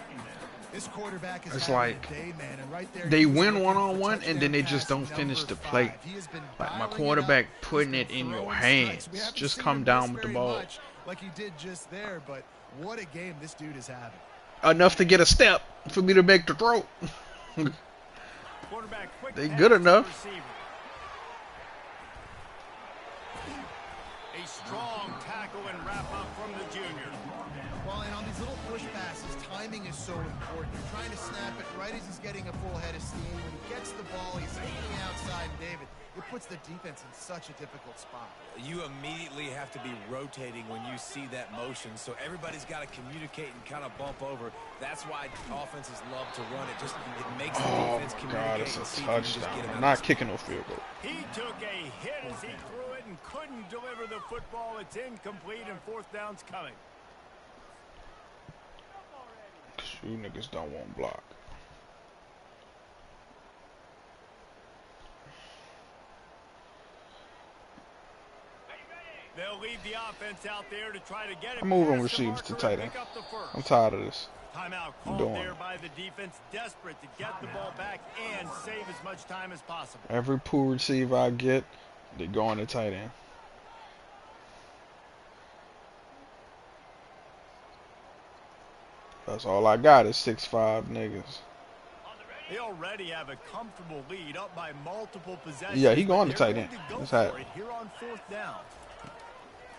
This quarterback is It's having like a day, man, and right there, they he was win looking for the one-on-one and then they touchdown just don't pass, finish the number play. 5. He has been Like my dialing it quarterback up. putting He's it been in your throwing hands. strikes. We haven't Just seen come him down miss with the very ball. much like he did just there, but what a game this dude is having. Enough to get a step for me to make the throw. Quarterback quick They pass good to the enough. receiver. A strong tackle and wrap up from the junior. Well, and on these little push passes, timing is so important. You're trying to snap it right as he's getting a full head of steam. When he gets the ball, he's hanging outside, and David, it puts the defense in such a difficult spot. You immediately have to be rotating when you see that motion, so everybody's got to communicate and kind of bump over. That's why offenses love to run it. Just it makes the Oh defense my communicate God, it's and a see if you can just get touchdown. him I'm out not of kicking no field goal. He took a hit as he threw it and couldn't deliver the football. It's incomplete, and fourth down's coming. You niggas don't want block. They'll leave the offense out there to try to get it. I'm moving past the receivers to marker tight and end. pick up the first. I'm tired of this. Timeout I'm called doing there it. by the defense, desperate to get the ball back and save as much time as possible. Every pool receiver I get, they go on the tight end. That's all I got is 6'5" niggas. They already have a comfortable lead, up by multiple possessions. Yeah, he going to They're tight end. going to go That's for hot. it here on fourth down.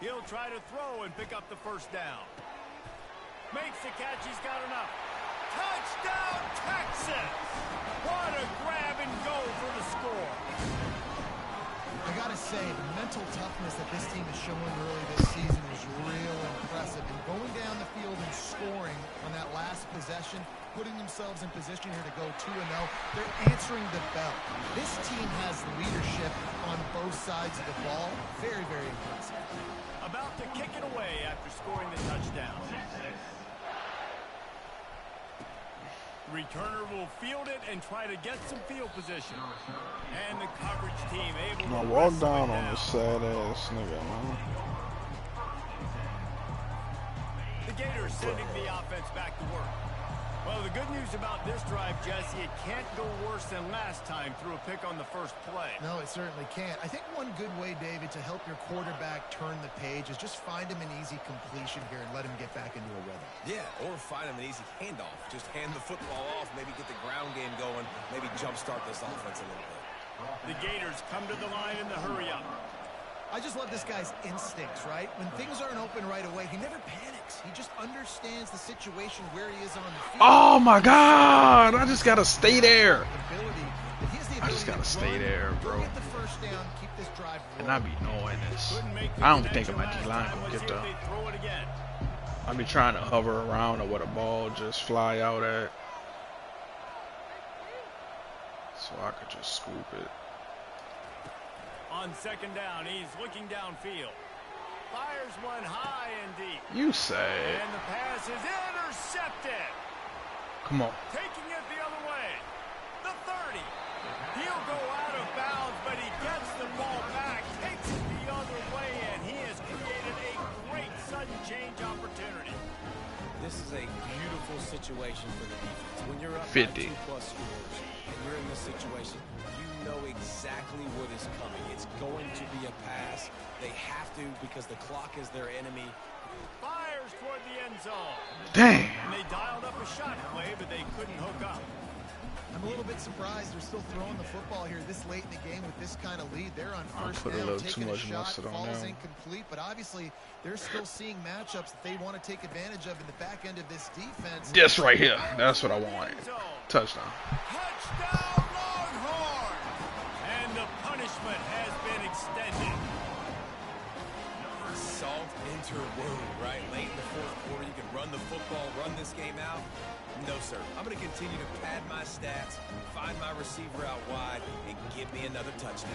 He'll try to throw and pick up the first down. Makes the catch. He's got enough. Touchdown, Texas! What a grab and go for the score. I gotta say, the mental toughness that this team is showing early this season is real impressive. And going down the field and scoring on that last possession, putting themselves in position here to go 2-0, they're answering the bell. This team has leadership on both sides of the ball. Very, very impressive. About to kick it away after scoring the touchdown. Returner will field it and try to get some field position. And the coverage team able Now to walk wrestle down it on down. this sad ass nigga, man. The Gators sending the offense back to work. Well, the good news about this drive, Jesse, it can't go worse than last time through a pick on the first play. No, it certainly can't. I think one good way, David, to help your quarterback turn the page is just find him an easy completion here and let him get back into a rhythm. Yeah, or find him an easy handoff. Just hand the football off, maybe get the ground game going, maybe jumpstart this offense a little bit. The Gators come to the line in the hurry-up. I just love this guy's instincts, right? When things aren't open right away, he never panics. He just understands the situation where he is on the field. Oh my God! I just gotta stay there. Ability, but he has the I just gotta stay there, bro. Get the first down, keep this drive And I be knowing this. I don't think my D-line gonna get there. I be trying to hover around or where the ball just fly out at, so I could just scoop it. On second down, he's looking downfield. Fires one high and deep. You say. And the pass is intercepted. Come on. Taking it the other way. The 30. He'll go out of bounds, but he gets the ball back, takes it the other way, and he has created a great sudden change opportunity. This is a beautiful situation for the defense. When you're up 50. by 2+ scores and you're in this situation, you know exactly what is coming. It's going to be a pass. They have to because the clock is their enemy. Fires toward the end zone. Damn. And they dialed up a shot play, but they couldn't hook up. I'm a little bit surprised they're still throwing the football here this late in the game with this kind of lead. They're on first put a down, little taking too a much shot, mustard on falls them. incomplete, but obviously they're still seeing matchups that they want to take advantage of in the back end of this defense. This right here. That's what I wanted. Touchdown. Touchdown, Longhorn! And the punishment has been extended. Salt into wound, right? Late in the fourth quarter, you can run the football, run this game out. No, sir. I'm going to continue to pad my stats, find my receiver out wide, and give me another touchdown.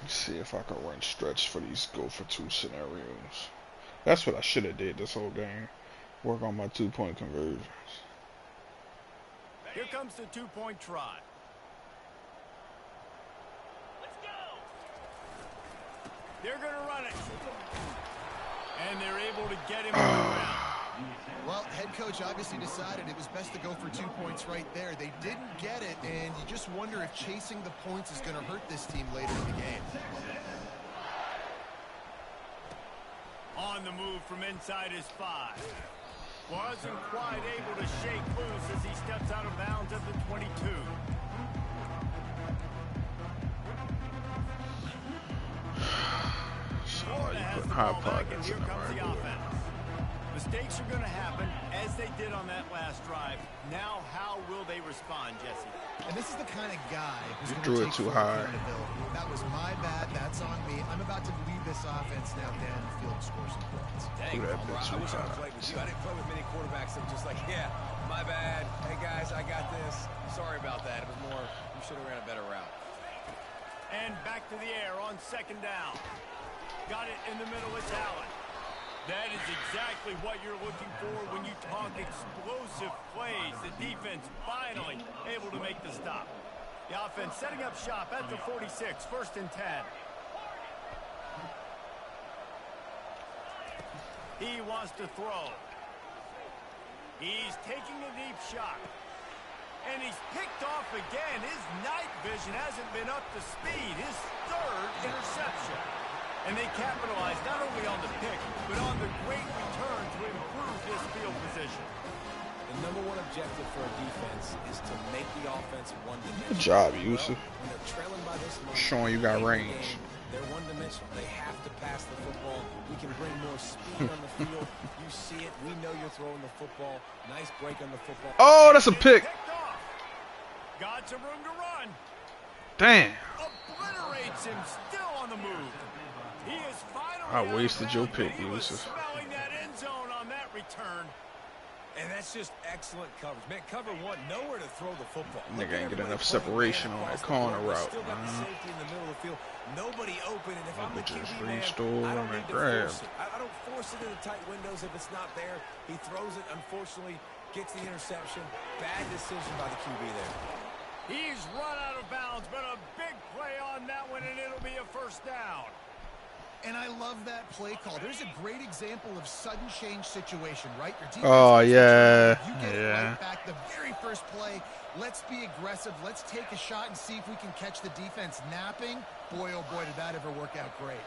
Let's see if I can run stretch for these go for two scenarios. That's what I should have did this whole game. Work on my 2-point conversions. Here comes the 2-point try. Let's go. They're going to run it. And they're able to get him on the ground. Well, head coach obviously decided it was best to go for 2 points right there. They didn't get it, and you just wonder if chasing the points is going to hurt this team later in the game. On the move from inside his 5. Wasn't quite able to shake loose as he steps out of bounds at the 22. So you put high pockets in the right way. Mistakes are going to happen, as they did on that last drive. Now, how will they respond, Jesse? And this is the kind of guy who's You going drew to it take too full high. accountability. That was my bad. That's on me. I'm about to lead this offense now down the field and score some points. Dang, Threw that Palmer, bitch I wish I too could high. play with you. I didn't play with many quarterbacks that were just like, yeah, my bad. Hey, guys, I got this. Sorry about that. It was more, you should have ran a better route. And back to the air on second down. Got it in the middle of Allen. That is exactly what you're looking for when you talk explosive plays. The defense finally able to make the stop. The offense setting up shop at the 46, 1st and 10. He wants to throw. He's taking a deep shot. And he's picked off again. His night vision hasn't been up to speed. His 3rd interception. And they capitalized not only on the pick, but on the great return to improve this field position. The #1 objective for a defense is to make the offense one-dimensional. Good job, Yusuf. When they're trailing by this much, Showing you got late in the range. game, they're one-dimensional. They have to pass the football. We can bring more speed on the field. You see it. We know you're throwing the football. Nice break on the football. Oh, that's a pick. Picked off. Got some room to run. Damn. Obliterates him, still on the move. He is finally I out of wasted your bounds, pick, but he was Yusuf. smelling that end zone on that return. And that's just excellent coverage. Man, cover 1, nowhere to throw the football. Nigga Look at ain't get everybody enough playing separation man on that across the corner field. We route, Still got the man. safety in the middle of the field. Nobody open, and if I'm the Nigga just QB man, reached I over don't and need to grabbed. force it. I don't force it into tight windows if it's not there. He throws it, unfortunately, gets the interception. Bad decision by the QB there. He's run out of bounds, but a big play on that one, and it'll be a 1st down. And I love that play call. There's a great example of sudden change situation, right? Your defense Oh, gets yeah. you get it Yeah. right back. The very first play, let's be aggressive. Let's take a shot and see if we can catch the defense napping. Boy, oh boy, did that ever work out great.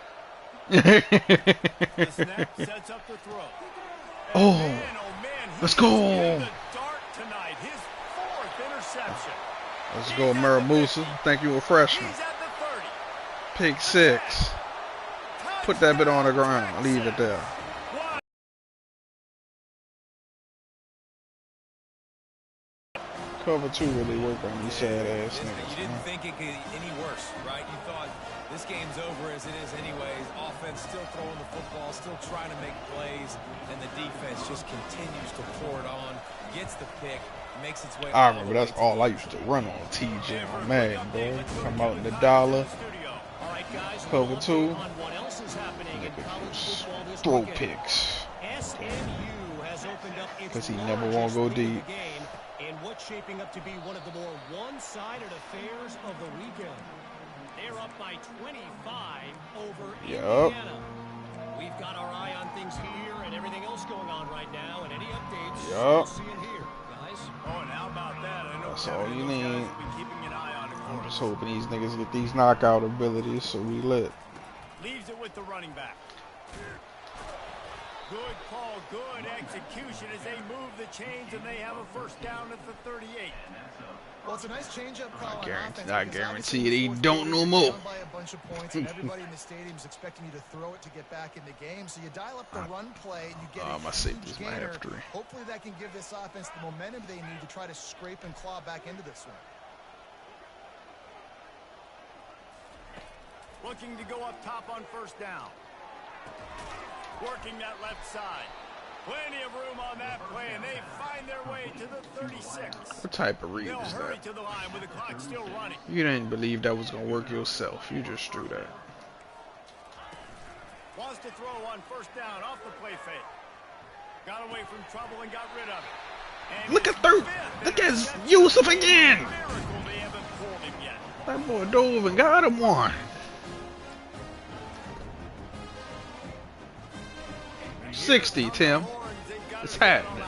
The snap sets up the throw. Oh, Man, oh man, let's he go. is in the dark tonight. His 4th interception. let's go, Miramusa. Thank you, refreshing. He's at the 30. Pick 6. Put that bit on the ground. Leave it there. Cover 2 really work on these sad ass niggas. You didn't think it could get any worse, right? You thought this game's over as it is anyways. Offense still throwing the football, still trying to make plays, and the defense just continues to pour it on, gets the pick, makes its way. I remember that's all I used to run on TJ on Madden, boy. Come out in the dollar. Cover 2. Throw picks. Because he never won't go deep. In what's shaping up to be one of the more one-sided affairs of the weekend. They're up by 25 over Indiana. We've got our eye on things here and everything else going on right now, and any updates we'll see it here, guys. Oh, and how about that? I know that's all you need. Keeping an eye on it. I'm just hoping these niggas get these knockout abilities so we lit. Leaves it with the running back. Good call, good execution as they move the chains and they have a first down at the 38. Well, it's a nice change-up call. I guarantee it. He don't no more. By a bunch of points, and everybody in the stadium is expecting you to throw it to get back in the game. So you dial up the run play, and you get a my safety's might have 3. Hopefully that can give this offense the momentum they need to try to scrape and claw back into this one. Looking to go up top on first down. Working that left side. Plenty of room on that play, and they find their way to the 36. What type of read They'll is hurry that? to the line with the clock still running. You didn't believe that was going to work yourself. You just threw that. Wants to throw on first down off the play fake. Got away from trouble and got rid of it. And look at third. Look at Yusuf again. Miracle they haven't pulled him yet. That boy dove and got him one. 60, Tim. It's happening.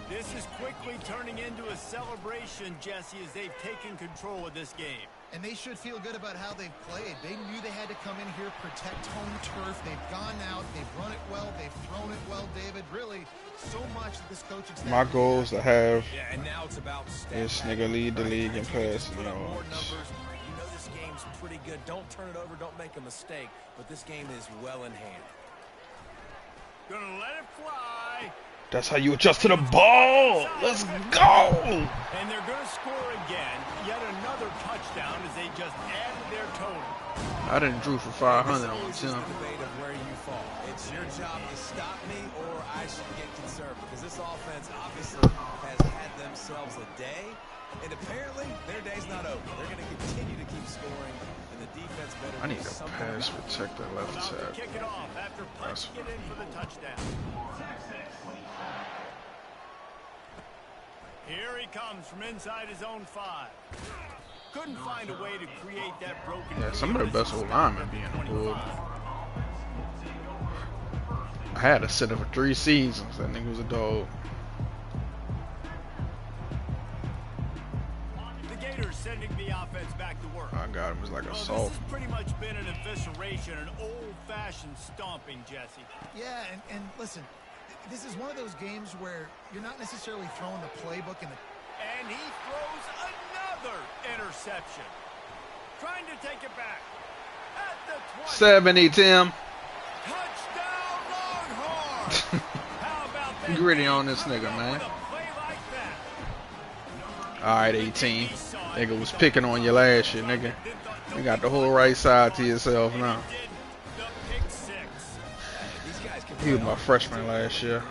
This is quickly turning into a celebration, Jesse, as they've taken control of this game. And they should feel good about how they've played. They knew they had to come in here, protect home turf. They've gone out, they've run it well, they've thrown it well, David. Really, so much that this coaching staff. My goal is to have and now it's about this nigga lead the league in passing yards. You know this game's pretty good. Don't turn it over, don't make a mistake. But this game is well in hand. Gonna let it fly. That's how you adjust to the ball. Let's go. And they're gonna score again. Yet another touchdown as they just added their total. I didn't drew for 500 on This is Tim. the debate of where you fall. It's your job to stop me, or I should get concerned, because this offense obviously has had themselves a day, and apparently their day's not over. They're going to continue to keep scoring, and the defense better. I need a pass protector left About to side. kick it off after punching it in for the touchdown. Here he comes from inside his own 5. Couldn't find a way to create that broken. Yeah, some of the best old linemen be in the board. I had a set for 3 seasons. That nigga was a dog. The Gators sending the offense back to work. I got him as like a This soft. has pretty much been an evisceration, an old-fashioned stomping, Jesse. Yeah, and listen, this is one of those games where you're not necessarily throwing the playbook in the. And he throws another interception. Trying to take it back. At the 20. 70, Tim. Touchdown, Longhorns. How about that? Gritty on this nigga, man. With a play like that. Alright, 18. Nigga was picking on you last year, nigga. You got the whole right side to yourself now. The pick 6. He was my freshman last year.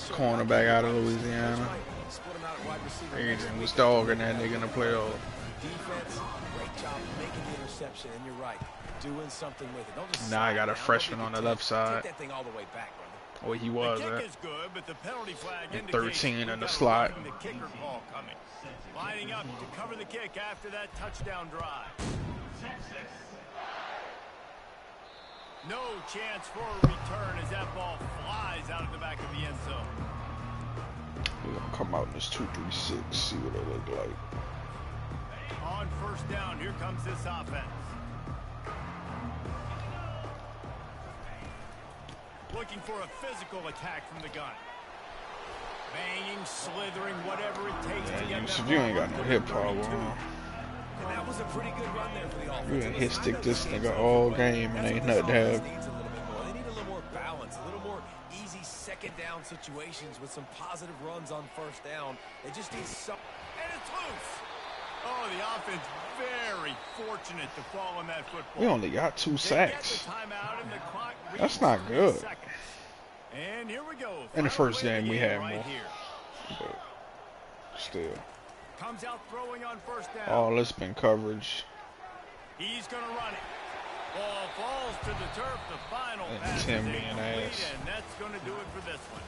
Cornerback out of Louisiana. Everything was dogging that nigga in the playoff. Defense, great job making the interception, and you're right, doing something with it. Don't just Now I got a slide down, freshman look on at the left Take side. that thing all the way back, brother. Well, he was The at. kick is good, but the penalty flag And indicates 13 in we've the got a slot. roughing the kicker call coming. Lining up to cover the kick after that touchdown drive. No chance for a return as that ball flies out of the back of the end zone. We're gonna come out in this 2-3-6, see what they look like. On first down, here comes this offense. Looking for a physical attack from the gun. Banging, slithering, whatever it takes to get that You ain't ball got no up to hip the power, 32. huh? And that was a pretty good run there for the offense. We done hit Listen, I stick know this game's nigga over, all but game and that's ain't what this nothing to offense have. needs a little bit more. They need a little more balance, a little more easy second down situations with some positive runs on first down. They just need some. And it's loose. Oh, the offense very fortunate to fall on that football. We only got 2 They sacks. get the timeout and the clock That's reads not 3 good. seconds. And here we go. In the Final first play of game, we game had right more. here. But still. Comes out throwing on first down. All it's been coverage. He's going to run it. Ball falls to the turf. The final And pass is Tim being incomplete, ass. and that's going to do it for this one.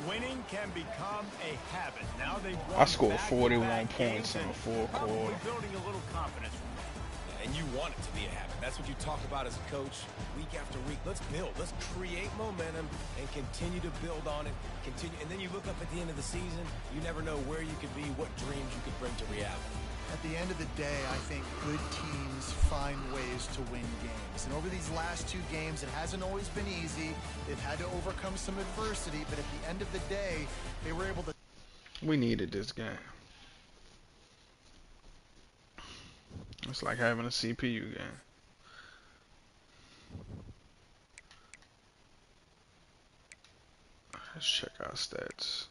Winning can become a habit. Now they've I won scored back-to-back 41 points games in and the fourth probably quarter. building a little confidence from that. And you want it to be a habit. That's what you talk about as a coach week after week. Let's build. Let's create momentum and continue to build on it. Continue, and then you look up at the end of the season. You never know where you could be, what dreams you could bring to reality. At the end of the day, I think good teams find ways to win games. And over these last 2 games, it hasn't always been easy. They've had to overcome some adversity, but at the end of the day, they were able to. We needed this game. It's like having a CPU game. Let's check our stats.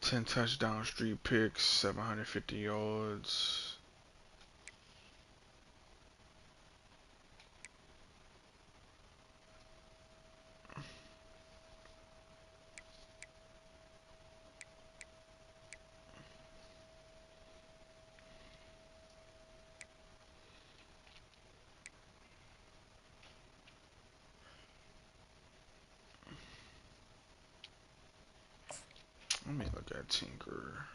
Ten touchdowns, 3 picks, 750 yards. Let me look at Tinker.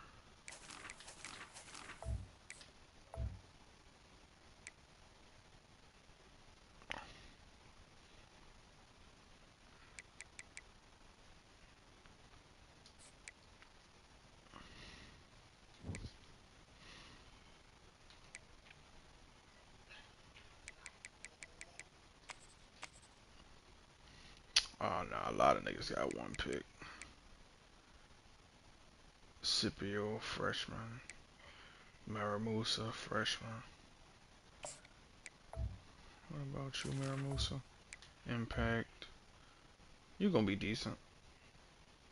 Oh no, a lot of niggas got 1 pick. Scipio, freshman. Maramusa, freshman. What about you, Maramusa? Impact. You gonna be decent.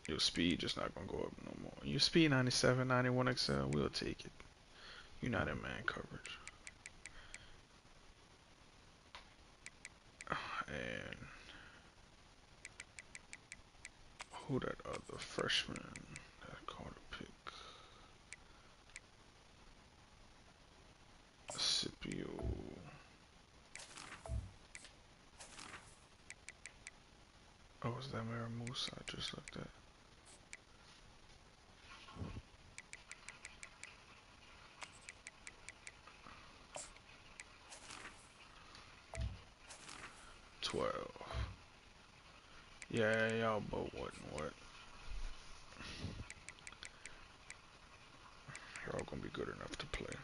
Your speed just not gonna go up no more. Your speed 97, 91 XL, we'll take it. You're not in man coverage. And who that other freshman that caught a pick? Scipio. Oh, is that Maramusa I just looked at? Yeah, y'all both wasn't what? Y'all gonna be good enough to play.